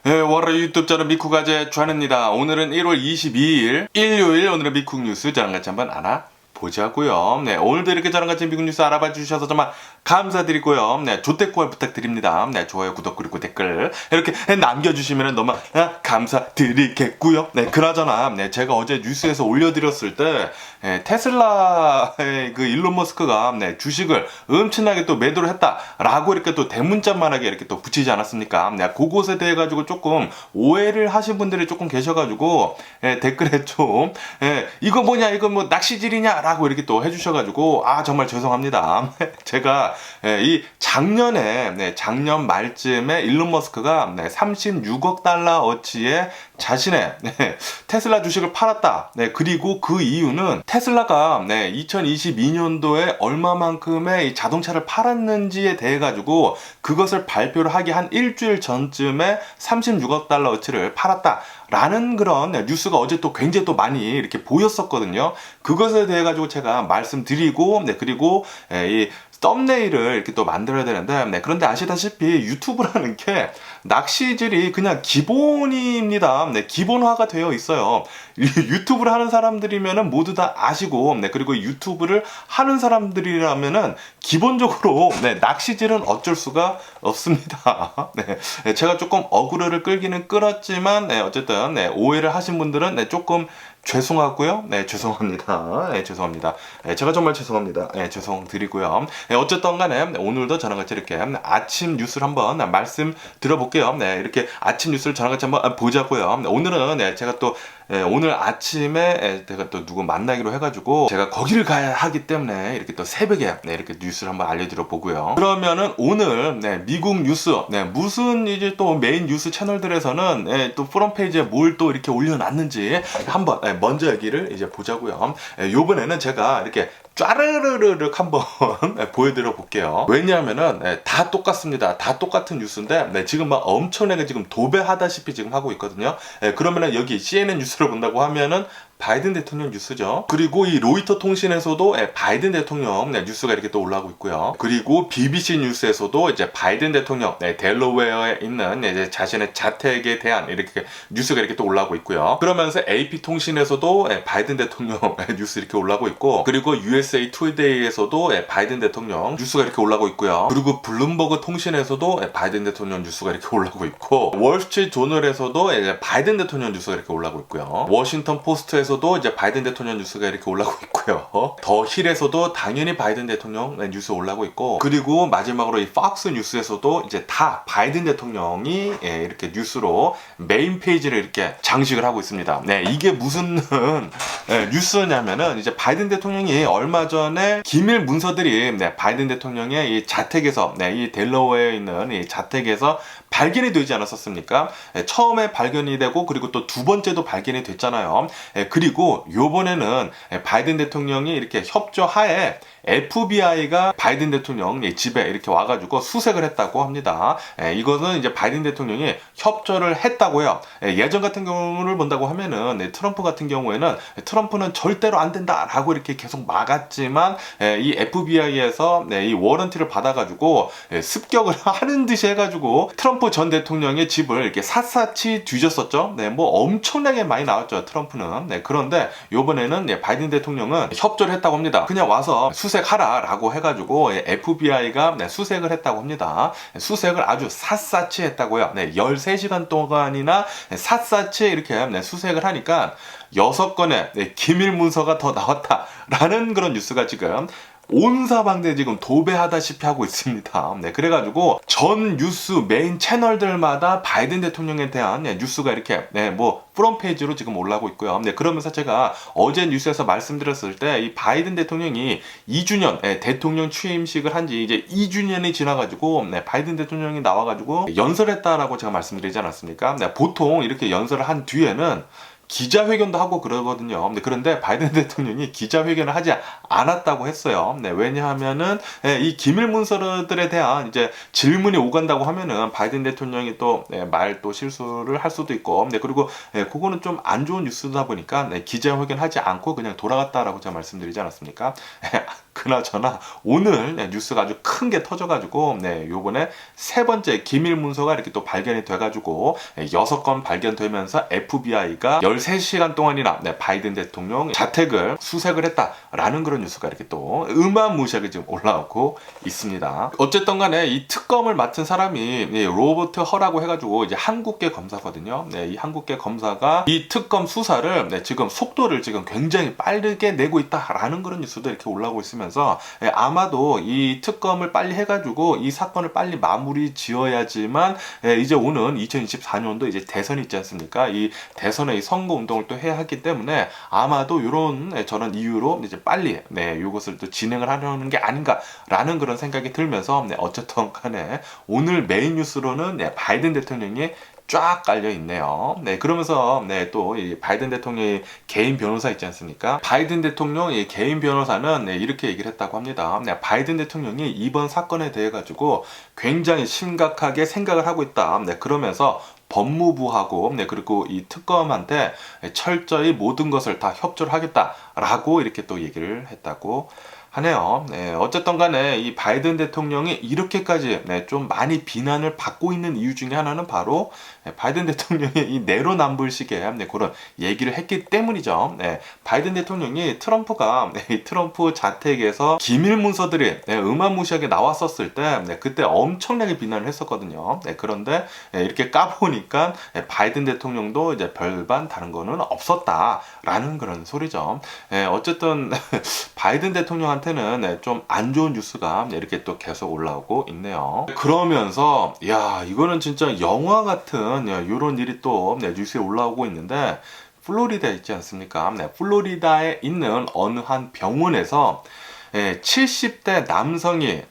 네, 월요일 유튜브 저는 미쿡아재 주한입니다. 오늘은 1월 22일 일요일, 오늘의 미쿡 뉴스 저랑 같이 한번 알아보자고요. 네, 오늘도 이렇게 저랑 같이 미국 뉴스 알아봐 주셔서 정말 감사드리고요. 네, 조댓글 부탁드립니다. 네, 좋아요, 구독, 그리고 댓글 이렇게 남겨주시면 너무 감사드리겠고요. 네, 그나저나 네, 제가 어제 뉴스에서 올려드렸을 때 테슬라의 그 일론 머스크가 주식을 엄청나게 또 매도를 했다라고 이렇게 또 대문짝만하게 이렇게 또 붙이지 않았습니까? 네, 그것에 대해 가지고 조금 오해를 하신 분들이 조금 계셔가지고 댓글에 좀 이거 뭐냐, 이거 뭐 낚시질이냐라고 이렇게 또 해주셔가지고 정말 죄송합니다. 제가 이 작년 말쯤에 일론 머스크가 36억 달러어치의 자신의 테슬라 주식을 팔았다. 그리고 그 이유는 테슬라가 2022년도에 얼마만큼의 이 자동차를 팔았는지에 대해 가지고 그것을 발표를 하기 한 일주일 전쯤에 36억 달러어치를 팔았다라는 그런 뉴스가 어제 또 굉장히 또 많이 이렇게 보였었거든요. 그것에 대해 가지고 제가 말씀드리고 그리고 이 썸네일을 이렇게 또 만들어야 되는데 그런데 아시다시피 유튜브라는 게 낚시질이 그냥 기본입니다. 기본화가 되어 있어요. 유튜브를 하는 사람들이면은 모두 다 아시고 그리고 유튜브를 하는 사람들이라면은 기본적으로 낚시질은 어쩔 수가 없습니다. 제가 조금 어그로를 끌기는 끌었지만 어쨌든 오해를 하신 분들은 조금 죄송하고요. 죄송합니다. 죄송합니다. 제가 정말 죄송합니다. 죄송드리고요. 어쨌든 간에 오늘도 저랑 같이 이렇게 아침 뉴스를 한번 말씀 들어볼게요. 이렇게 아침 뉴스를 저랑 같이 한번 보자고요. 오늘은 제가 또 오늘 아침에 제가 또 누구 만나기로 해가지고 제가 거기를 가야 하기 때문에 이렇게 또 새벽에 이렇게 뉴스를 한번 알려드려 보고요. 그러면은 오늘 미국 뉴스 무슨 이제 또 메인 뉴스 채널들에서는 또 프론페이지에 뭘 또 이렇게 올려놨는지 한번 먼저 얘기를 이제 보자고요. 요번에는 제가 이렇게 쫘르르륵 한번 보여드려 볼게요. 왜냐하면은 다 똑같습니다. 다 똑같은 뉴스인데 지금 막 엄청나게 지금 도배하다시피 지금 하고 있거든요. 그러면은 여기 CNN 뉴스를 본다고 하면은 바이든 대통령 뉴스죠. 그리고 이 로이터 통신에서도 바이든 대통령 뉴스가 이렇게 또 올라오고 있고요. 그리고 BBC 뉴스에서도 이제 바이든 대통령 델러웨어에 있는 이제 자신의 자택에 대한 이렇게 뉴스가 이렇게 또 올라오고 있고요. 그러면서 AP 통신에서도 바이든 대통령 뉴스 이렇게 올라오고 있고, 그리고 USA 투데이에서도 바이든 대통령 뉴스가 이렇게 올라오고 있고요. 그리고 블룸버그 통신에서도 바이든 대통령 뉴스가 이렇게 올라오고 있고, 월스트리트 조널에서도 바이든 대통령 뉴스가 이렇게 올라오고 있고요. 워싱턴 포스트에서도 이제 바이든 대통령 뉴스가 이렇게 올라오고 있고요. 더 힐에서도 당연히 바이든 대통령 뉴스 올라오고 있고, 그리고 마지막으로 이 팍스 뉴스에서도 이제 다 바이든 대통령이 이렇게 뉴스로 메인 페이지를 이렇게 장식을 하고 있습니다. 이게 무슨 뉴스냐면은 이제 바이든 대통령이 얼마 전에 기밀 문서들이 바이든 대통령의 이 자택에서 이 델러웨어에 있는 이 자택에서 발견이 되지 않았었습니까? 처음에 발견이 되고 그리고 또 두 번째도 발견이 됐잖아요. 그리고 요번에는 바이든 대통령이 이렇게 협조하에 FBI가 바이든 대통령 집에 이렇게 와가지고 수색을 했다고 합니다. 이것은 이제 바이든 대통령이 협조를 했다고요. 예전 같은 경우를 본다고 하면은 트럼프 같은 경우에는 트럼프는 절대로 안 된다라고 이렇게 계속 막았지만 이 FBI에서 이 워런티를 받아가지고 습격을 하는 듯이 해가지고 트럼프 전 대통령의 집을 이렇게 샅샅이 뒤졌었죠. 뭐 엄청나게 많이 나왔죠, 트럼프는. 그런데 요번에는 바이든 대통령은 협조를 했다고 합니다. 그냥 와서 수색하라라고 해가지고 FBI가 수색을 했다고 합니다. 수색을 아주 샅샅이 했다고요. 13시간 동안이나 샅샅이 이렇게 수색을 하니까 6건의 기밀 문서가 더 나왔다라는 그런 뉴스가 지금 온사방대 지금 도배하다시피 하고 있습니다. 그래가지고 전 뉴스 메인 채널들마다 바이든 대통령에 대한 뉴스가 이렇게 뭐 프론페이지로 지금 올라오고 있고요. 그러면서 제가 어제 뉴스에서 말씀드렸을 때 이 바이든 대통령이 2주년 대통령 취임식을 한 지 이제 2주년이 지나가지고 바이든 대통령이 나와가지고 연설했다라고 제가 말씀드리지 않았습니까? 보통 이렇게 연설을 한 뒤에는 기자회견도 하고 그러거든요. 그런데 바이든 대통령이 기자회견을 하지 않았다고 했어요. 왜냐하면은 이 기밀 문서들에 대한 이제 질문이 오간다고 하면은 바이든 대통령이 또 말 또 실수를 할 수도 있고, 그리고 그거는 좀 안 좋은 뉴스다 보니까 기자회견 하지 않고 그냥 돌아갔다라고 제가 말씀드리지 않았습니까? 그나저나 오늘 뉴스가 아주 큰 게 터져가지고 요번에 세 번째 기밀 문서가 이렇게 또 발견이 돼가지고 6건 발견되면서 FBI가 13시간 동안이나 바이든 대통령 자택을 수색을 했다라는 그런 뉴스가 이렇게 또 어마무시하게 지금 올라오고 있습니다. 어쨌든 간에 이 특검을 맡은 사람이 로버트 허라고 해가지고 이제 한국계 검사거든요. 이 한국계 검사가 이 특검 수사를 지금 속도를 지금 굉장히 빠르게 내고 있다라는 그런 뉴스도 이렇게 올라오고 있으면서 아마도 이 특검을 빨리 해가지고 이 사건을 빨리 마무리 지어야지만 이제 오는 2024년도 이제 대선이 있지 않습니까? 이 대선의 선거 운동을 또 해야 하기 때문에 아마도 이런 저런 이유로 이제 빨리 이것을 또 진행을 하려는 게 아닌가라는 그런 생각이 들면서 어쨌든 간에 오늘 메인 뉴스로는 바이든 대통령이 쫙 깔려 있네요. 그러면서 또 이 바이든 대통령의 개인 변호사 있지 않습니까? 바이든 대통령의 개인 변호사는 이렇게 얘기를 했다고 합니다. 바이든 대통령이 이번 사건에 대해 가지고 굉장히 심각하게 생각을 하고 있다. 그러면서 법무부하고 그리고 이 특검한테 철저히 모든 것을 다 협조를 하겠다라고 이렇게 또 얘기를 했다고 하네요. 어쨌든 간에 이 바이든 대통령이 이렇게까지 좀 많이 비난을 받고 있는 이유 중에 하나는 바로 바이든 대통령이 이 내로남불식의 그런 얘기를 했기 때문이죠. 바이든 대통령이 트럼프가 트럼프 자택에서 기밀 문서들이 어마무시하게 나왔었을 때 그때 엄청나게 비난을 했었거든요. 그런데 이렇게 까보니까 바이든 대통령도 이제 별반 다른 거는 없었다라는 그런 소리죠. 어쨌든 바이든 대통령한테 좀 안 좋은 뉴스가 이렇게 또 계속 올라오고 있네요. 그러면서 이거는 진짜 영화 같은 이런 일이 또 뉴스에 올라오고 있는데 플로리다 있지 않습니까? 플로리다에 있는 어느 한 병원에서 70대 남성이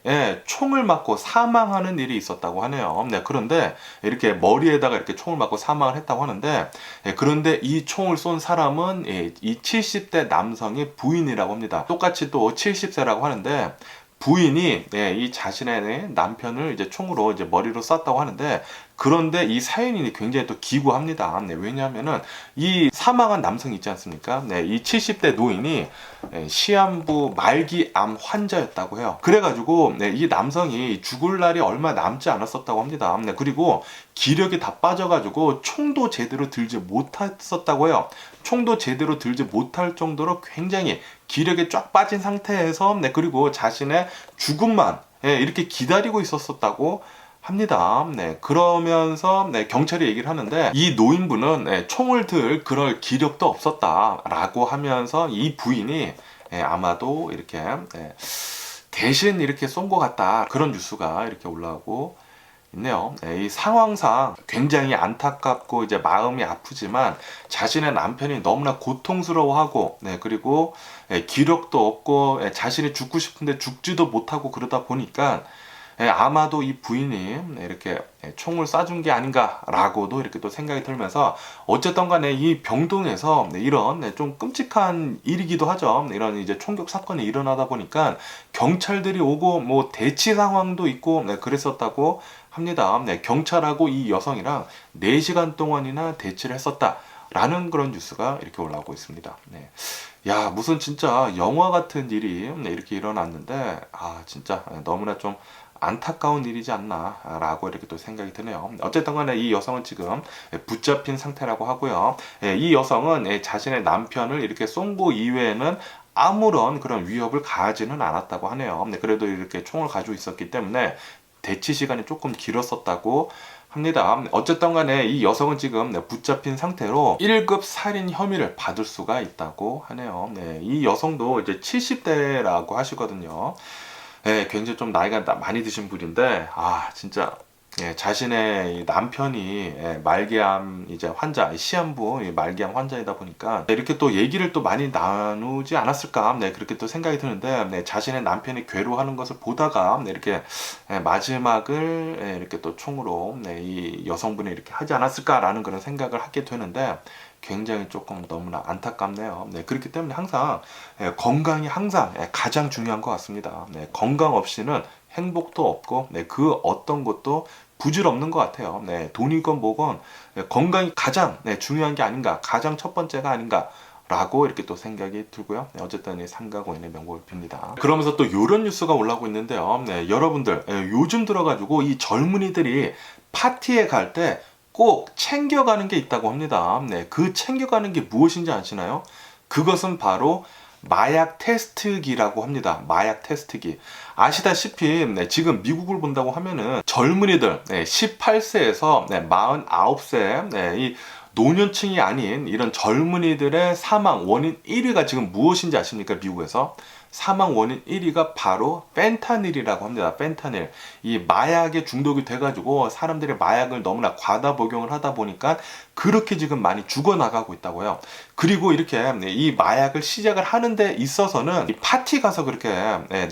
총을 맞고 사망하는 일이 있었다고 하네요. 그런데 이렇게 머리에다가 이렇게 총을 맞고 사망을 했다고 하는데 그런데 이 총을 쏜 사람은 이 70대 남성의 부인이라고 합니다. 똑같이 또 70세라고 하는데 부인이 이 자신의 남편을 이제 총으로 이제 머리로 쐈다고 하는데 그런데 이 사연이 굉장히 또 기구합니다. 왜냐하면은 이 사망한 남성이 있지 않습니까? 이 70대 노인이 시한부 말기암 환자였다고 해요. 그래가지고 이 남성이 죽을 날이 얼마 남지 않았었다고 합니다. 그리고 기력이 다 빠져가지고 총도 제대로 들지 못했었다고 해요. 총도 제대로 들지 못할 정도로 굉장히 기력이 쫙 빠진 상태에서 그리고 자신의 죽음만 이렇게 기다리고 있었었다고 합니다. 그러면서 경찰이 얘기를 하는데 이 노인분은 총을 들 그럴 기력도 없었다라고 하면서 이 부인이 아마도 이렇게 대신 이렇게 쏜 것 같다 그런 뉴스가 이렇게 올라오고 있네요. 이 상황상 굉장히 안타깝고 이제 마음이 아프지만 자신의 남편이 너무나 고통스러워하고 그리고 기력도 없고 자신이 죽고 싶은데 죽지도 못하고 그러다 보니까 아마도 이 부인이 이렇게 총을 쏴준 게 아닌가라고도 이렇게 또 생각이 들면서 어쨌든 간에 이 병동에서 이런 좀 끔찍한 일이기도 하죠. 이런 이제 총격 사건이 일어나다 보니까 경찰들이 오고 뭐 대치 상황도 있고 그랬었다고 합니다. 경찰하고 이 여성이랑 4시간 동안이나 대치를 했었다라는 그런 뉴스가 이렇게 올라오고 있습니다. 무슨 진짜 영화 같은 일이 이렇게 일어났는데 진짜 너무나 좀 안타까운 일이지 않나 라고 이렇게 또 생각이 드네요. 어쨌든 간에 이 여성은 지금 붙잡힌 상태라고 하고요. 이 여성은 자신의 남편을 이렇게 쏜 거 이외에는 아무런 그런 위협을 가하지는 않았다고 하네요. 그래도 이렇게 총을 가지고 있었기 때문에 대치 시간이 조금 길었었다고 합니다. 어쨌든 간에 이 여성은 지금 붙잡힌 상태로 1급 살인 혐의를 받을 수가 있다고 하네요. 이 여성도 이제 70대라고 하시거든요. 굉장히 좀 나이가 많이 드신 분인데 진짜 자신의 남편이 말기암 이제 환자, 시한부 말기암 환자이다 보니까 이렇게 또 얘기를 또 많이 나누지 않았을까 그렇게 또 생각이 드는데 자신의 남편이 괴로워하는 것을 보다가 이렇게 마지막을 이렇게 또 총으로 이 여성분이 이렇게 하지 않았을까라는 그런 생각을 하게 되는데 굉장히 조금 너무나 안타깝네요. 그렇기 때문에 항상 건강이 항상 가장 중요한 것 같습니다. 건강 없이는 행복도 없고 그 어떤 것도 부질없는 것 같아요. 돈이건 뭐건 건강이 가장 중요한 게 아닌가, 가장 첫 번째가 아닌가 라고 이렇게 또 생각이 들고요. 네, 어쨌든 이 삼가 고인의 명복을 빕니다. 그러면서 또 이런 뉴스가 올라오고 있는데요. 네, 여러분들 요즘 들어가지고 이 젊은이들이 파티에 갈 때 꼭 챙겨가는 게 있다고 합니다. 네, 그 챙겨가는 게 무엇인지 아시나요? 그것은 바로 마약 테스트기라고 합니다. 마약 테스트기. 아시다시피 지금 미국을 본다고 하면은 젊은이들 18세에서 49세 이 노년층이 아닌 이런 젊은이들의 사망 원인 1위가 지금 무엇인지 아십니까? 미국에서 사망 원인 1위가 바로 펜타닐이라고 합니다. 펜타닐. 이 마약에 중독이 돼가지고 사람들이 마약을 너무나 과다 복용을 하다 보니까 그렇게 지금 많이 죽어나가고 있다고요. 그리고 이렇게 이 마약을 시작을 하는 데 있어서는 이 파티 가서 그렇게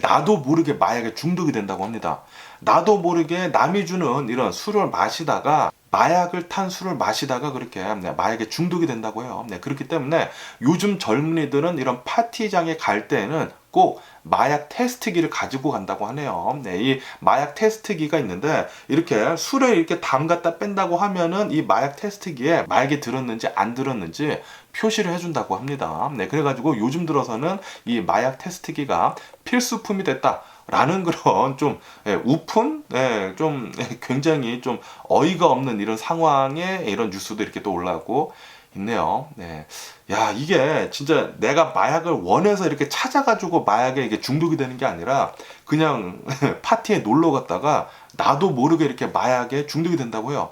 나도 모르게 마약에 중독이 된다고 합니다. 나도 모르게 남이 주는 이런 술을 마시다가 마약을 탄 술을 마시다가 그렇게 마약에 중독이 된다고 해요. 그렇기 때문에 요즘 젊은이들은 이런 파티장에 갈 때는 꼭 마약 테스트기를 가지고 간다고 하네요. 이 마약 테스트기가 있는데 이렇게 술을 이렇게 담갔다 뺀다고 하면은 이 마약 테스트기에 마약이 들었는지 안 들었는지 표시를 해준다고 합니다. 그래가지고 요즘 들어서는 이 마약 테스트기가 필수품이 됐다. 라는 그런 좀 우픈, 좀 굉장히 좀 어이가 없는 이런 상황에 이런 뉴스도 이렇게 또 올라오고 있네요. 네. 야, 이게 진짜 내가 마약을 원해서 이렇게 찾아가지고 마약에 이게 중독이 되는 게 아니라 그냥 파티에 놀러 갔다가 나도 모르게 이렇게 마약에 중독이 된다고 해요.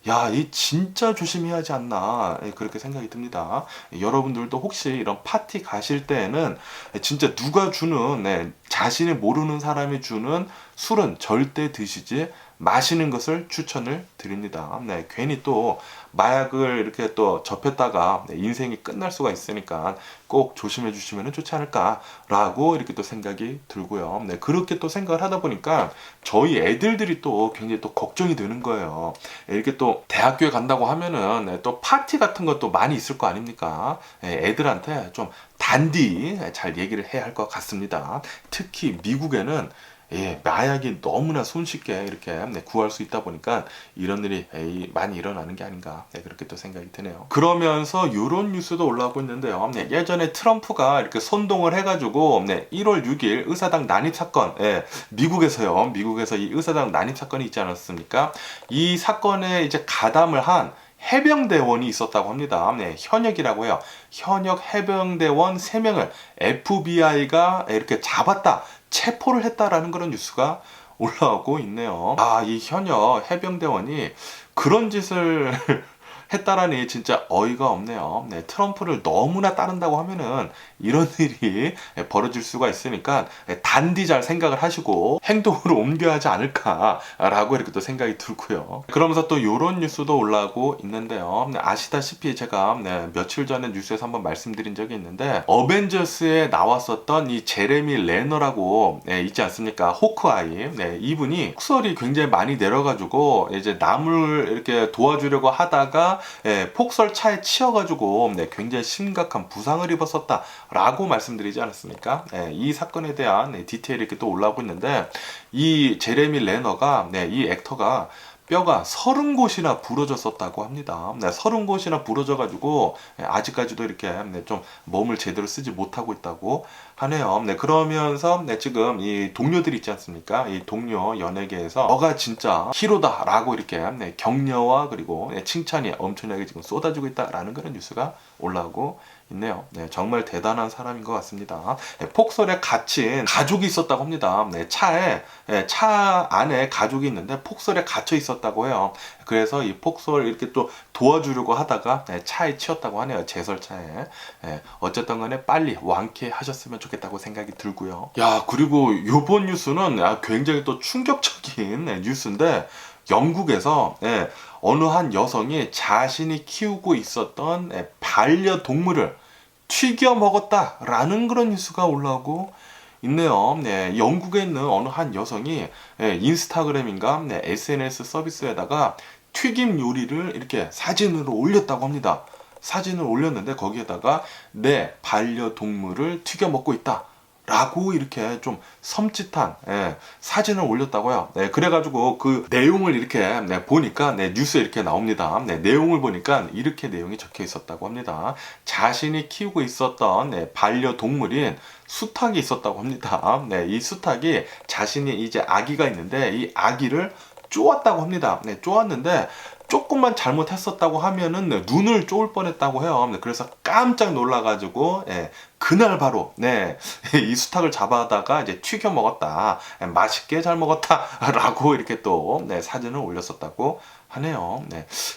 야, 이 진짜 조심해야 하지 않나 그렇게 생각이 듭니다. 여러분들도 혹시 이런 파티 가실 때에는 진짜 누가 주는 자신이 모르는 사람이 주는 술은 절대 드시지 마시는 것을 추천을 드립니다. 괜히 또 마약을 이렇게 또 접했다가 인생이 끝날 수가 있으니까 꼭 조심해 주시면 좋지 않을까라고 이렇게 또 생각이 들고요. 그렇게 또 생각을 하다 보니까 저희 애들들이 또 굉장히 또 걱정이 되는 거예요. 이렇게 또 대학교에 간다고 하면은 또 파티 같은 것도 많이 있을 거 아닙니까? 애들한테 좀 단디 잘 얘기를 해야 할 것 같습니다. 특히 미국에는 마약이 너무나 손쉽게 이렇게 구할 수 있다 보니까 이런 일이 많이 일어나는 게 아닌가 그렇게 또 생각이 드네요. 그러면서 이런 뉴스도 올라오고 있는데요. 예전에 트럼프가 이렇게 선동을 해가지고 1월 6일 의사당 난입 사건, 미국에서요. 미국에서 이 의사당 난입 사건이 있지 않았습니까? 이 사건에 이제 가담을 한 해병대원이 있었다고 합니다. 현역이라고 해요. 현역 해병대원 3명을 FBI가 이렇게 잡았다. 체포를 했다라는 그런 뉴스가 올라오고 있네요. 아, 이 현역 해병대원이 그런 짓을 했다라니 진짜 어이가 없네요. 트럼프를 너무나 따른다고 하면은 이런 일이 벌어질 수가 있으니까 단디 잘 생각을 하시고 행동으로 옮겨야 하지 않을까라고 이렇게 또 생각이 들고요. 그러면서 또 이런 뉴스도 올라오고 있는데요. 아시다시피 제가 며칠 전에 뉴스에서 한번 말씀드린 적이 있는데 어벤져스에 나왔었던 이 제레미 레너라고 있지 않습니까? 호크아이. 이분이 폭설이 굉장히 많이 내려가지고 이제 남을 이렇게 도와주려고 하다가 폭설 차에 치여가지고 굉장히 심각한 부상을 입었었다라고 말씀드리지 않았습니까? 이 사건에 대한 디테일이 이렇게 또 올라오고 있는데 이 제레미 레너가 이 액터가 뼈가 30곳이나 부러졌었다고 합니다. 30곳이나 부러져가지고 아직까지도 이렇게 좀 몸을 제대로 쓰지 못하고 있다고 하네요. 그러면서 지금 이 동료들이 있지 않습니까? 이 동료 연예계에서 너가 진짜 히로다라고 이렇게 격려와 그리고 칭찬이 엄청나게 지금 쏟아지고 있다라는 그런 뉴스가 올라오고 있네요. 정말 대단한 사람인 것 같습니다. 폭설에 갇힌 가족이 있었다고 합니다. 차 안에 가족이 있는데 폭설에 갇혀 있었다고 해요. 그래서 이 폭설 이렇게 또 도와주려고 하다가 차에 치였다고 하네요. 제설차에. 어쨌든 간에 빨리 완쾌하셨으면 좋겠다고 생각이 들고요. 야, 그리고 요번 뉴스는 굉장히 또 충격적인 뉴스인데 영국에서 어느 한 여성이 자신이 키우고 있었던 반려동물을 튀겨 먹었다라는 그런 뉴스가 올라오고 있네요. 영국에 있는 어느 한 여성이 인스타그램인가 SNS 서비스에다가 튀김 요리를 이렇게 사진으로 올렸다고 합니다. 사진을 올렸는데 거기에다가 내 반려동물을 튀겨 먹고 있다 라고 이렇게 좀 섬찟한 사진을 올렸다고요. 네, 그래가지고 그 내용을 이렇게 보니까 뉴스에 이렇게 나옵니다. 내용을 보니까 이렇게 내용이 적혀 있었다고 합니다. 자신이 키우고 있었던 반려동물인 수탉이 있었다고 합니다. 이 수탉이 자신이 이제 아기가 있는데 이 아기를 쪼았다고 합니다. 쪼았는데 조금만 잘못했었다고 하면은 눈을 쪼을 뻔했다고 해요. 그래서 깜짝 놀라가지고 그날 바로 이 수탉을 잡아다가 이제 튀겨 먹었다. 맛있게 잘 먹었다라고 이렇게 또 사진을 올렸었다고 하네요.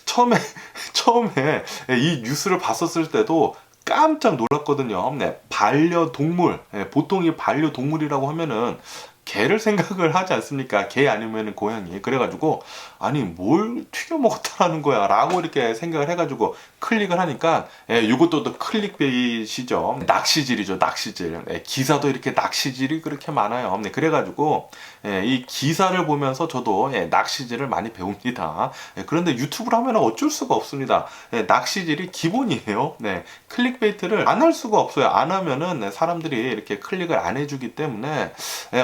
처음에 이 뉴스를 봤었을 때도 깜짝 놀랐거든요. 반려동물, 보통 이 반려동물이라고 하면은 개를 생각을 하지 않습니까? 개 아니면 고양이. 그래가지고 아니 뭘 튀겨 먹었다라는 거야 라고 이렇게 생각을 해가지고 클릭을 하니까 이것도 또 클릭베이시죠. 낚시질이죠. 낚시질. 기사도 이렇게 낚시질이 그렇게 많아요. 그래가지고 이 기사를 보면서 저도 낚시질을 많이 배웁니다. 그런데 유튜브를 하면 어쩔 수가 없습니다. 낚시질이 기본이에요. 클릭베이트를 안 할 수가 없어요. 안 하면은 사람들이 이렇게 클릭을 안 해주기 때문에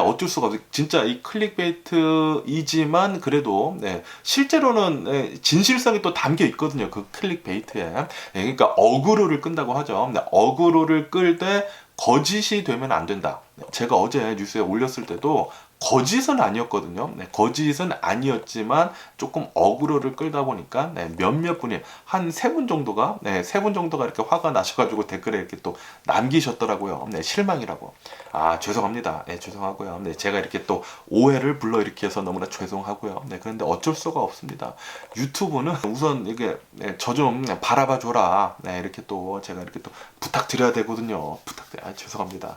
어쩔 수가 없어요. 진짜 이 클릭베이트이지만 그래도 실제로는 진실성이 또 담겨 있거든요. 그 클릭베이트에. 그러니까 어그로를 끈다고 하죠. 어그로를 끌 때 거짓이 되면 안 된다. 제가 어제 뉴스에 올렸을 때도 거짓은 아니었거든요. 거짓은 아니었지만 조금 어그로를 끌다 보니까 몇몇 분이 한 3분 정도가 3분 정도가 이렇게 화가 나셔가지고 댓글에 이렇게 또 남기셨더라고요. 실망이라고. 아 죄송합니다. 죄송하고요. 제가 이렇게 또 오해를 불러일으켜서 너무나 죄송하고요. 그런데 어쩔 수가 없습니다. 유튜브는 우선 이게 저 좀 바라봐 줘라. 이렇게 또 제가 이렇게 또 부탁드려야 되거든요. 죄송합니다.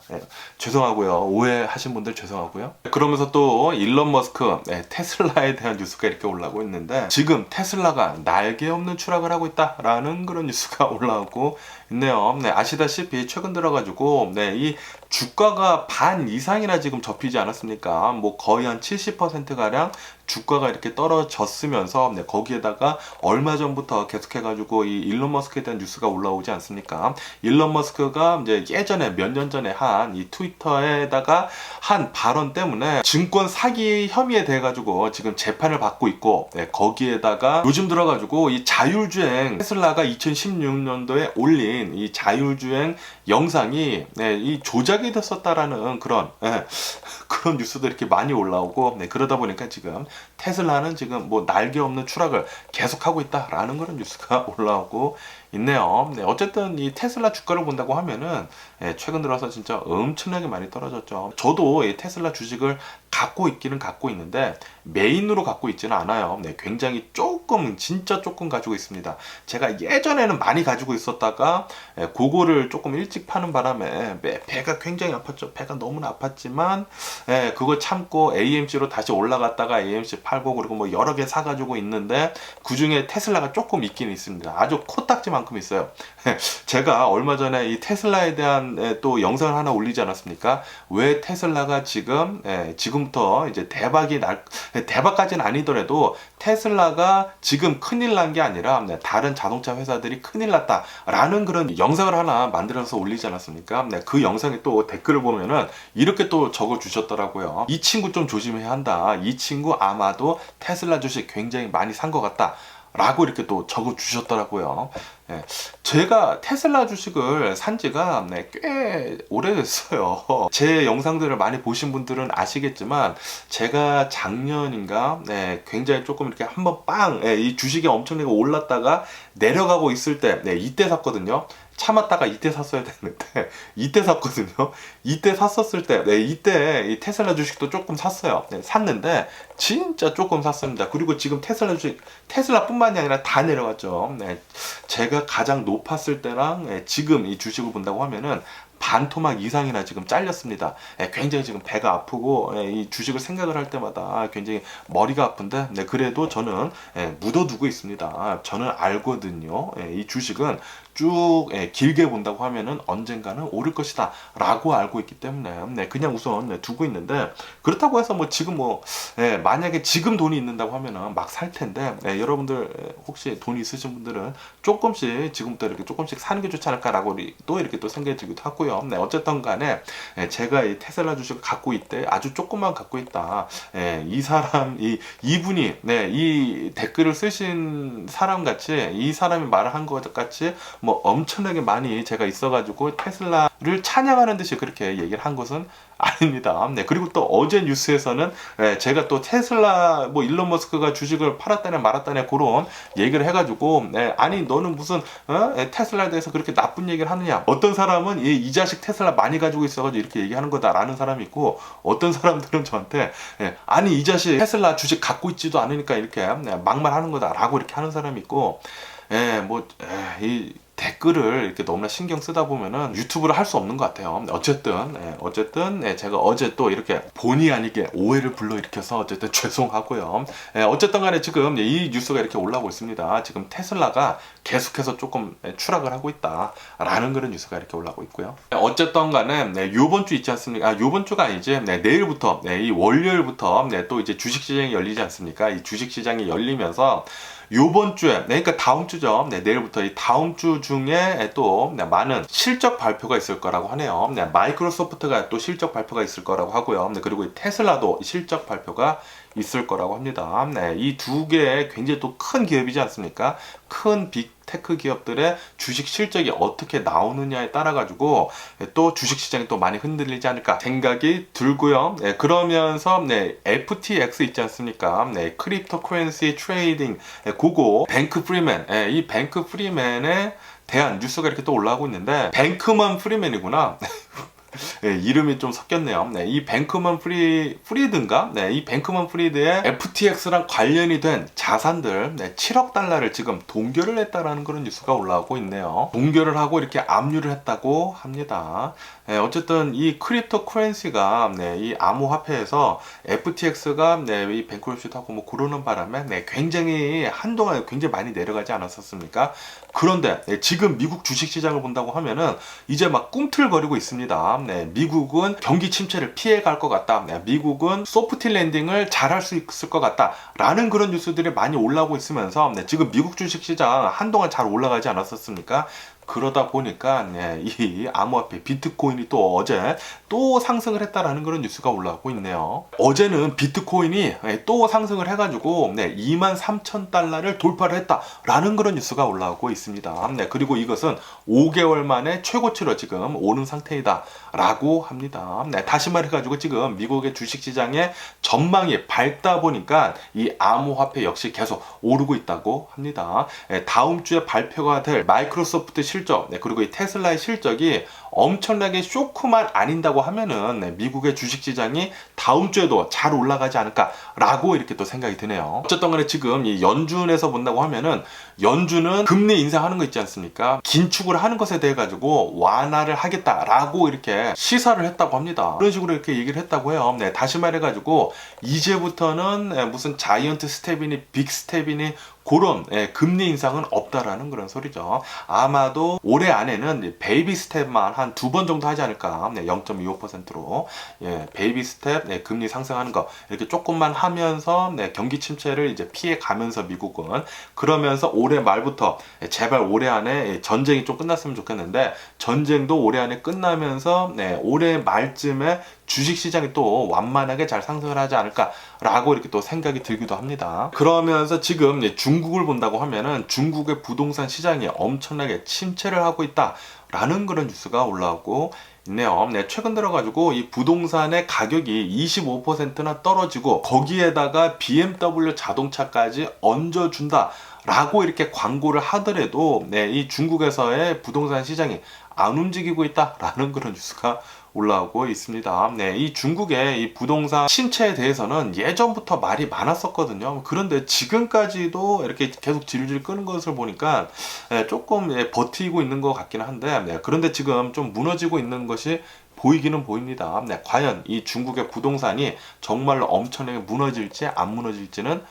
죄송하고요. 오해하신 분들 죄송하고요. 그러면서 또 일론 머스크 테슬라에 대한 뉴스가 이렇게 올라오고 있는데 지금 테슬라가 날개 없는 추락을 하고 있다라는 그런 뉴스가 올라오고 있네요. 아시다시피 최근 들어가지고 이 주가가 반 이상이나 지금 접히지 않았습니까? 뭐 거의 한 70%가량 주가가 이렇게 떨어졌으면서 거기에다가 얼마 전부터 계속해가지고 이 일론 머스크에 대한 뉴스가 올라오지 않습니까? 일론 머스크가 이제 예전에 몇 년 전에 한 이 트위터에다가 한 발언 때문에 증권 사기 혐의에 대해 가지고 지금 재판을 받고 있고 거기에다가 요즘 들어가지고 이 자율주행 테슬라가 2016년도에 올린 이 자율주행 영상이 이 조작이 됐었다라는 그런 뉴스도 이렇게 많이 올라오고 그러다 보니까 지금 테슬라는 지금 뭐 날개 없는 추락을 계속하고 있다라는 그런 뉴스가 올라오고 있네요. 어쨌든 이 테슬라 주가를 본다고 하면은 최근 들어서 진짜 엄청나게 많이 떨어졌죠. 저도 이 테슬라 주식을 갖고 있기는 갖고 있는데 메인으로 갖고 있지는 않아요. 굉장히 진짜 조금 가지고 있습니다. 제가 예전에는 많이 가지고 있었다가 그거를 조금 일찍 파는 바람에 배가 굉장히 아팠죠. 배가 너무나 아팠지만 그거 참고 AMC로 다시 올라갔다가 AMC 팔고 그리고 뭐 여러 개 사가지고 있는데 그 중에 테슬라가 조금 있긴 있습니다. 아주 코딱지만큼 있어요. 제가 얼마 전에 이 테슬라에 대한 또 영상을 하나 올리지 않았습니까? 왜 테슬라가 지금부터 이제 대박까지는 아니더라도 테슬라가 지금 큰일 난 게 아니라 다른 자동차 회사들이 큰일 났다라는 그런 영상을 하나 만들어서 올리지 않았습니까? 그 영상에 또 댓글을 보면은 이렇게 또 적어 주셨더라고요. 이 친구 좀 조심해야 한다. 이 친구 아마도 테슬라 주식 굉장히 많이 산 것 같다. 라고 이렇게 또 적어 주셨더라고요. 제가 테슬라 주식을 산 지가 꽤 오래됐어요. 제 영상들을 많이 보신 분들은 아시겠지만 제가 작년인가 굉장히 조금 이렇게 한번 이 주식이 엄청나게 올랐다가 내려가고 있을 때 이때 샀거든요. 참았다가 이때 샀어야 되는데 이때 샀거든요. 이때 샀었을 때 이때 이 테슬라 주식도 조금 샀어요. 샀는데 진짜 조금 샀습니다. 그리고 지금 테슬라 주식 테슬라뿐만이 아니라 다 내려갔죠. 제가 가장 높았을 때랑 지금 이 주식을 본다고 하면은 반토막 이상이나 지금 잘렸습니다. 굉장히 지금 배가 아프고 이 주식을 생각을 할 때마다 굉장히 머리가 아픈데 그래도 저는 묻어두고 있습니다. 저는 알거든요. 이 주식은 쭉 길게 본다고 하면은 언젠가는 오를 것이다 라고 알고 있기 때문에 그냥 우선 두고 있는데, 그렇다고 해서 뭐 지금 만약에 지금 돈이 있는다고 하면은 막 살 텐데, 여러분들 혹시 돈이 있으신 분들은 조금씩 지금부터 이렇게 조금씩 사는 게 좋지 않을까라고 또 이렇게 또 생각이 들기도 하고요. 어쨌든 간에 제가 이 테슬라 주식을 갖고 있대, 아주 조금만 갖고 있다. 이분이 이 댓글을 쓰신 사람 같이, 이 사람이 말을 한 것 같이 뭐 엄청나게 많이 제가 있어가지고 테슬라를 찬양하는 듯이 그렇게 얘기를 한 것은 아닙니다. 그리고 또 어제 뉴스에서는 제가 또 테슬라 뭐 일론 머스크가 주식을 팔았다네 말았다네 그런 얘기를 해가지고 아니 너는 무슨 테슬라에 대해서 그렇게 나쁜 얘기를 하느냐, 어떤 사람은 이 자식 테슬라 많이 가지고 있어가지고 이렇게 얘기하는 거다라는 사람이 있고, 어떤 사람들은 저한테 아니 이 자식 테슬라 주식 갖고 있지도 않으니까 이렇게 막말하는 거다라고 이렇게 하는 사람이 있고, 이 댓글을 이렇게 너무나 신경 쓰다 보면은 유튜브를 할 수 없는 것 같아요. 어쨌든 제가 어제 또 이렇게 본의 아니게 오해를 불러일으켜서 어쨌든 죄송하고요. 어쨌든 간에 지금 이 뉴스가 이렇게 올라오고 있습니다. 지금 테슬라가 계속해서 조금 추락을 하고 있다라는 그런 뉴스가 이렇게 올라오고 있고요. 어쨌든 간에 요번 주 있지 않습니까? 요번 주가 아니지. 내일부터 이 월요일부터 또 이제 주식시장이 열리지 않습니까? 이 주식시장이 열리면서 요번 주에, 그러니까 다음 주죠. 내일부터 이 다음 주 중에 또 많은 실적 발표가 있을 거라고 하네요. 마이크로소프트가 또 실적 발표가 있을 거라고 하고요. 그리고 이 테슬라도 실적 발표가 있을 거라고 합니다. 이 두 개 굉장히 또 큰 기업이지 않습니까? 큰 빅테크 기업들의 주식 실적이 어떻게 나오느냐에 따라 가지고 또 주식 시장이 또 많이 흔들리지 않을까 생각이 들고요. 그러면서 FTX 있지 않습니까? 크립토 커런시 트레이딩 그거 뱅크 프리맨, 이 뱅크 프리맨에 대한 뉴스가 이렇게 또 올라오고 있는데, 뱅크먼 프리맨이구나. 이름이 좀 섞였네요. 이 뱅크먼 프리드인가? 이 뱅크먼 프리드의 FTX랑 관련이 된 자산들 7억 달러를 지금 동결을 했다라는 그런 뉴스가 올라오고 있네요. 동결을 하고 이렇게 압류를 했다고 합니다. 어쨌든 이 크립토 커런시가 이 암호화폐에서 FTX가 이 뱅크러시하고 뭐 그러는 바람에 굉장히 한동안 굉장히 많이 내려가지 않았었습니까? 그런데 지금 미국 주식시장을 본다고 하면은 이제 막 꿈틀거리고 있습니다. 미국은 경기 침체를 피해갈 것 같다. 미국은 소프트 랜딩을 잘할 수 있을 것 같다. 라는 그런 뉴스들이 많이 올라오고 있으면서 지금 미국 주식시장 한동안 잘 올라가지 않았었습니까? 그러다 보니까 이 암호화폐 비트코인이 또 어제 또 상승을 했다라는 그런 뉴스가 올라오고 있네요. 어제는 비트코인이 또 상승을 해가지고 23,000달러를 돌파를 했다라는 그런 뉴스가 올라오고 있습니다. 그리고 이것은 5개월 만에 최고치로 지금 오는 상태이다 라고 합니다. 다시 말해가지고 지금 미국의 주식시장의 전망이 밝다 보니까 이 암호화폐 역시 계속 오르고 있다고 합니다. 다음 주에 발표가 될 마이크로소프트 실적, 그리고 이 테슬라의 실적이 엄청나게 쇼크만 아닌다고 하면은 미국의 주식시장이 다음 주에도 잘 올라가지 않을까라고 이렇게 또 생각이 드네요. 어쨌든 간에 지금 이 연준에서 본다고 하면은 연준은 금리 인상하는 거 있지 않습니까? 긴축을 하는 것에 대해 가지고 완화를 하겠다라고 이렇게 시사를 했다고 합니다. 그런 식으로 이렇게 얘기를 했다고 해요. 다시 말해가지고 이제부터는 무슨 자이언트 스텝이니 빅 스텝이니 그런 금리 인상은 없다라는 그런 소리죠. 아마도 올해 안에는 베이비 스텝만 한 2번 정도 하지 않을까. 0.25%로 베이비 스텝 금리 상승하는 거 이렇게 조금만 하면서 경기 침체를 이제 피해 가면서 미국은 그러면서 올해 말부터 제발 올해 안에 전쟁이 좀 끝났으면 좋겠는데, 전쟁도 올해 안에 끝나면서 올해 말쯤에 주식시장이 또 완만하게 잘 상승을 하지 않을까라고 이렇게 또 생각이 들기도 합니다. 그러면서 지금 중국을 본다고 하면은 중국의 부동산 시장이 엄청나게 침체를 하고 있다라는 그런 뉴스가 올라오고 있네요. 최근 들어가지고 이 부동산의 가격이 25%나 떨어지고 거기에다가 BMW 자동차까지 얹어준다 라고 이렇게 광고를 하더라도 이 중국에서의 부동산 시장이 안 움직이고 있다라는 그런 뉴스가 올라오고 있습니다. 이 중국의 이 부동산 침체에 대해서는 예전부터 말이 많았었거든요. 그런데 지금까지도 이렇게 계속 질질 끄는 것을 보니까 조금 버티고 있는 것 같기는 한데, 그런데 지금 좀 무너지고 있는 것이 보이기는 보입니다. 과연 이 중국의 부동산이 정말로 엄청나게 무너질지 안 무너질지는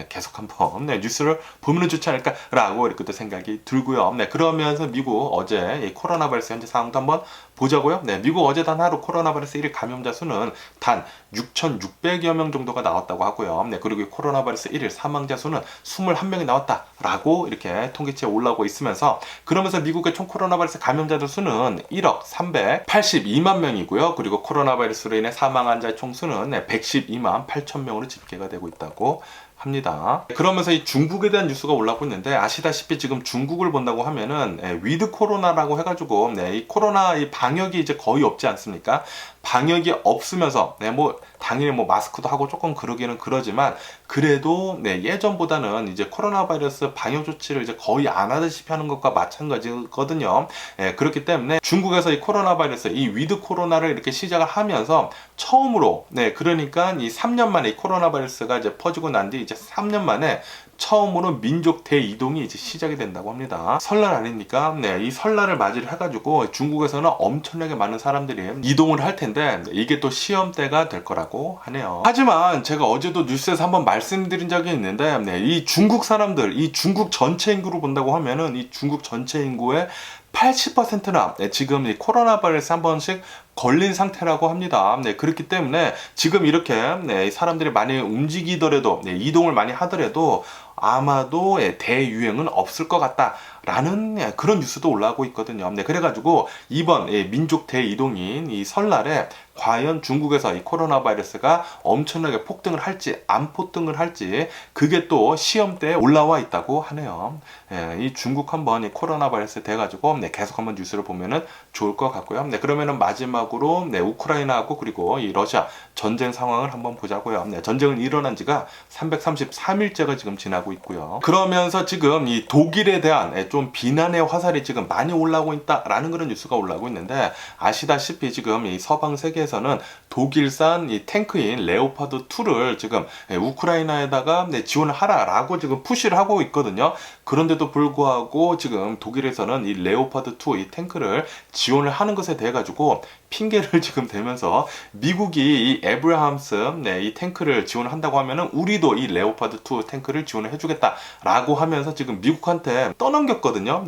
계속 한번 뉴스를 보면 좋지 않을까라고 이렇게 또 생각이 들고요. 그러면서 미국 어제 이 코로나 바이러스 현재 상황도 한번 보자고요. 미국 어제 단 하루 코로나 바이러스 1일 감염자 수는 단 6,600여 명 정도가 나왔다고 하고요. 그리고 이 코로나 바이러스 1일 사망자 수는 21명이 나왔다라고 이렇게 통계치에 올라오고 있으면서, 그러면서 미국의 총 코로나 바이러스 감염자들 수는 1억 382만 명이고요. 그리고 코로나 바이러스로 인해 사망한 자의 총수는 112만 8천 명으로 집계가 되고 있다고 합니다. 그러면서 이 중국에 대한 뉴스가 올라오고 있는데, 아시다시피 지금 중국을 본다고 하면은 위드 코로나라고 해가지고 이 코로나 이 방역이 이제 거의 없지 않습니까? 방역이 없으면서 뭐 당연히 뭐 마스크도 하고 조금 그러기는 그러지만, 그래도 예전보다는 이제 코로나 바이러스 방역 조치를 이제 거의 안 하다시피 하는 것과 마찬가지거든요. 그렇기 때문에 중국에서 이 코로나 바이러스 이 위드 코로나를 이렇게 시작을 하면서 처음으로 그러니까 이 3년 만에 이 코로나 바이러스가 이제 퍼지고 난 뒤 이제 3년 만에 처음으로 민족 대이동이 이제 시작이 된다고 합니다. 설날 아닙니까? 이 설날을 맞이를 해가지고 중국에서는 엄청나게 많은 사람들이 이동을 할 텐데, 이게 또 시험대가 될 거라고 하네요. 하지만 제가 어제도 뉴스에서 한번 말씀드린 적이 있는데, 이 중국 사람들, 이 중국 전체 인구로 본다고 하면은 이 중국 전체 인구의 80%나 지금 이 코로나 바이러스 한 번씩 걸린 상태라고 합니다. 그렇기 때문에 지금 이렇게 사람들이 많이 움직이더라도 이동을 많이 하더라도 아마도 대유행은 없을 것 같다라는 그런 뉴스도 올라오고 있거든요. 그래가지고 이번 민족 대이동인 이 설날에 과연 중국에서 이 코로나 바이러스가 엄청나게 폭등을 할지 안 폭등을 할지, 그게 또 시험대에 올라와 있다고 하네요. 이 중국 한번 이 코로나 바이러스 돼가지고 계속 한번 뉴스를 보면은 좋을 것 같고요. 그러면은 마지막으로 우크라이나하고 그리고 이 러시아 전쟁 상황을 한번 보자고요. 전쟁은 일어난 지가 333일째가 지금 지나고 있고요. 그러면서 지금 이 독일에 대한 좀 비난의 화살이 지금 많이 올라오고 있다라는 그런 뉴스가 올라오고 있는데, 아시다시피 지금 이 서방 세계에서는 독일산 이 탱크인 레오파드 2를 지금 우크라이나에다가 지원을 하라라고 지금 푸시를 하고 있거든요. 그런데도 불구하고 지금 독일에서는 이 레오파드 2 이 탱크를 지원을 하는 것에 대해 가지고 핑계를 지금 대면서, 미국이 이 에브라함스 이 탱크를 지원한다고 하면은 우리도 이 레오파드 2 탱크를 지원을 해주겠다라고 하면서 지금 미국한테 떠넘겼거든요.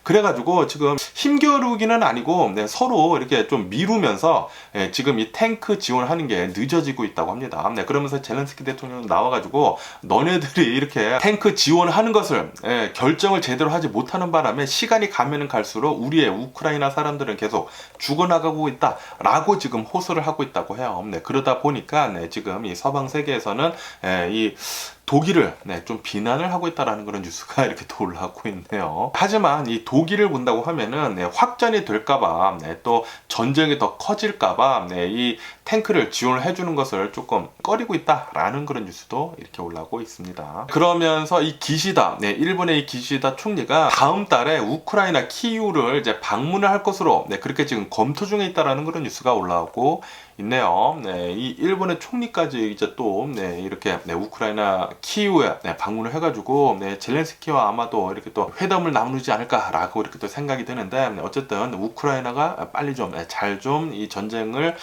그래가지고 지금 힘겨루기는 아니고 서로 이렇게 좀 미루면서 지금 이 탱크 지원하는 게 늦어지고 있다고 합니다. 그러면서 젤렌스키 대통령 나와가지고 너네들이 이렇게 탱크 지원하는 것을 결정을 제대로 하지 못하는 바람에 시간이 가면은 갈수록 우리의 우크라이나 사람들은 계속 죽어나가고 있다라고 지금 호소를 하고 있다고 해요. 그러다 보니까 지금 이 서방 세계에서는 이 독일을 좀 비난을 하고 있다라는 그런 뉴스가 이렇게 또 올라오고 있네요. 하지만 이 독일을 본다고 하면은 확전이 될까봐 또 전쟁이 더 커질까봐 이 탱크를 지원을 해주는 것을 조금 꺼리고 있다라는 그런 뉴스도 이렇게 올라오고 있습니다. 그러면서 이 기시다, 일본의 이 기시다 총리가 다음 달에 우크라이나 키이우를 이제 방문을 할 것으로 그렇게 지금 검토 중에 있다라는 그런 뉴스가 올라오고 있네요. 이 일본의 총리까지 이제 또 이렇게 우크라이나 키이우에 방문을 해가지고 젤렌스키와 아마도 이렇게 또 회담을 나누지 않을까라고 이렇게 또 생각이 드는데, 어쨌든 우크라이나가 빨리 좀 잘 좀 이 전쟁을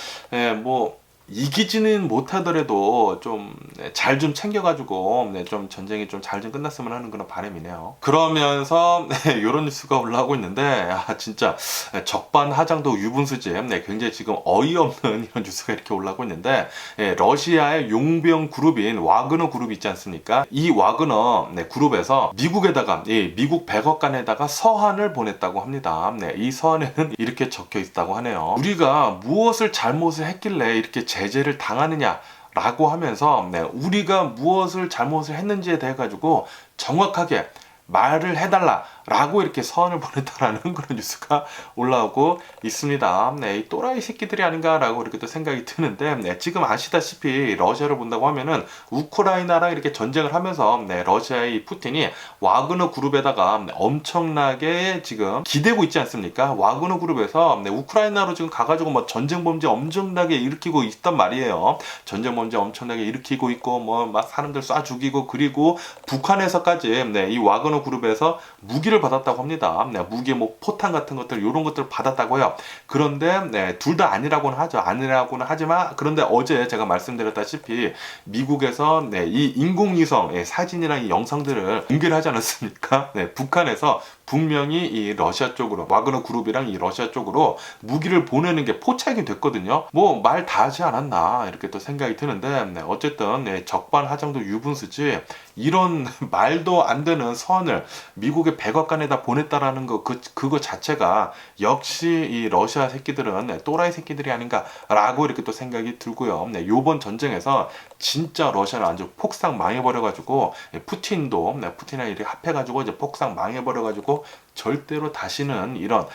뭐 이기지는 못하더라도 좀 잘 좀 챙겨가지고 좀 전쟁이 좀 잘 좀 끝났으면 하는 그런 바람이네요. 그러면서 이런 뉴스가 올라오고 있는데, 진짜 적반하장도 유분수지 굉장히 지금 어이없는 이런 뉴스가 이렇게 올라오고 있는데, 러시아의 용병 그룹인 와그너 그룹 있지 않습니까? 이 와그너 그룹에서 미국에다가 미국 백악관에다가 서한을 보냈다고 합니다. 이 서한에는 이렇게 적혀 있다고 하네요. 우리가 무엇을 잘못을 했길래 이렇게 제재를 당하느냐 라고 하면서 우리가 무엇을 잘못을 했는지에 대해 가지고 정확하게 말을 해달라 라고 이렇게 서한을 보냈다라는 그런 뉴스가 올라오고 있습니다. 이 또라이 새끼들이 아닌가라고 이렇게 또 생각이 드는데, 지금 아시다시피 러시아를 본다고 하면은 우크라이나랑 이렇게 전쟁을 하면서 러시아의 이 푸틴이 와그너 그룹에다가 엄청나게 지금 기대고 있지 않습니까? 와그너 그룹에서 우크라이나로 지금 가가지고 뭐 전쟁 범죄 엄청나게 일으키고 있단 말이에요. 전쟁 범죄 엄청나게 일으키고 있고 뭐 막 사람들 쏴 죽이고, 그리고 북한에서까지 이 와그너 그룹에서 무기 무기를 받았다고 합니다. 네, 무기 뭐 포탄 같은 것들 이런 것들을 받았다고요. 그런데 네, 둘 다 아니라고는 하죠. 아니라고는 하지만 그런데 어제 제가 말씀드렸다시피 미국에서 네, 이 인공위성 사진이랑 이 영상들을 공개를 하지 않았습니까? 네, 북한에서 분명히 이 러시아 쪽으로 와그너 그룹이랑 이 러시아 쪽으로 무기를 보내는 게 포착이 됐거든요. 뭐 말 다 하지 않았나 이렇게 또 생각이 드는데 네, 어쨌든 네, 적반하장도 유분수지 이런 말도 안 되는 선을 미국의 백악관에다 보냈다라는 그거 자체가 역시 이 러시아 새끼들은 네, 또라이 새끼들이 아닌가라고 이렇게 또 생각이 들고요. 네, 요번 전쟁에서 진짜 러시아를 아주 폭삭 망해버려가지고 푸틴도 네, 푸틴이랑 이렇게 합해가지고 이제 폭삭 망해버려가지고 절대로 다시는 이런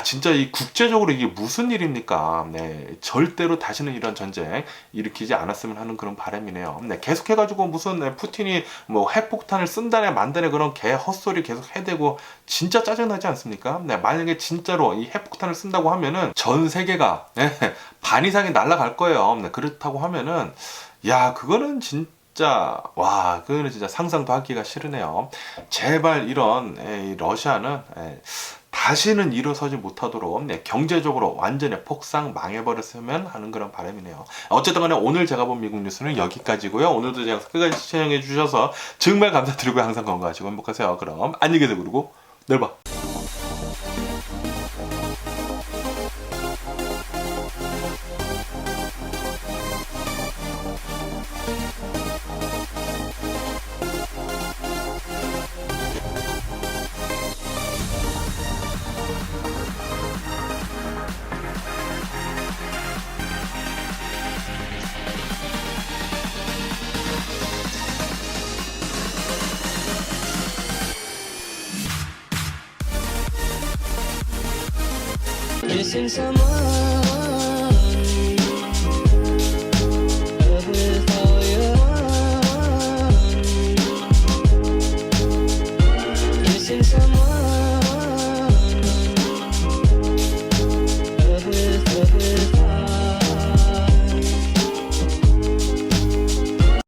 진짜 이 국제적으로 이게 무슨 일입니까? 네, 절대로 다시는 이런 전쟁 일으키지 않았으면 하는 그런 바람이네요. 네, 계속해가지고 무슨 네, 푸틴이 뭐 핵폭탄을 쓴다네 만다네 그런 개 헛소리 계속 해대고 진짜 짜증나지 않습니까? 네, 만약에 진짜로 이 핵폭탄을 쓴다고 하면은 전 세계가 네, 반 이상이 날아갈 거예요. 네, 그렇다고 하면은 야, 그거는 그거는 진짜 상상도 하기가 싫으네요. 제발 이런 이 러시아는 다시는 일어서지 못하도록 네, 경제적으로 완전히 폭삭 망해버렸으면 하는 그런 바람이네요. 어쨌든 간에 오늘 제가 본 미국 뉴스는 여기까지고요. 오늘도 제가 끝까지 시청해 주셔서 정말 감사드리고 항상 건강하시고 행복하세요. 그럼 안녕히 계세요. 그리고 내일 봐. Missing someone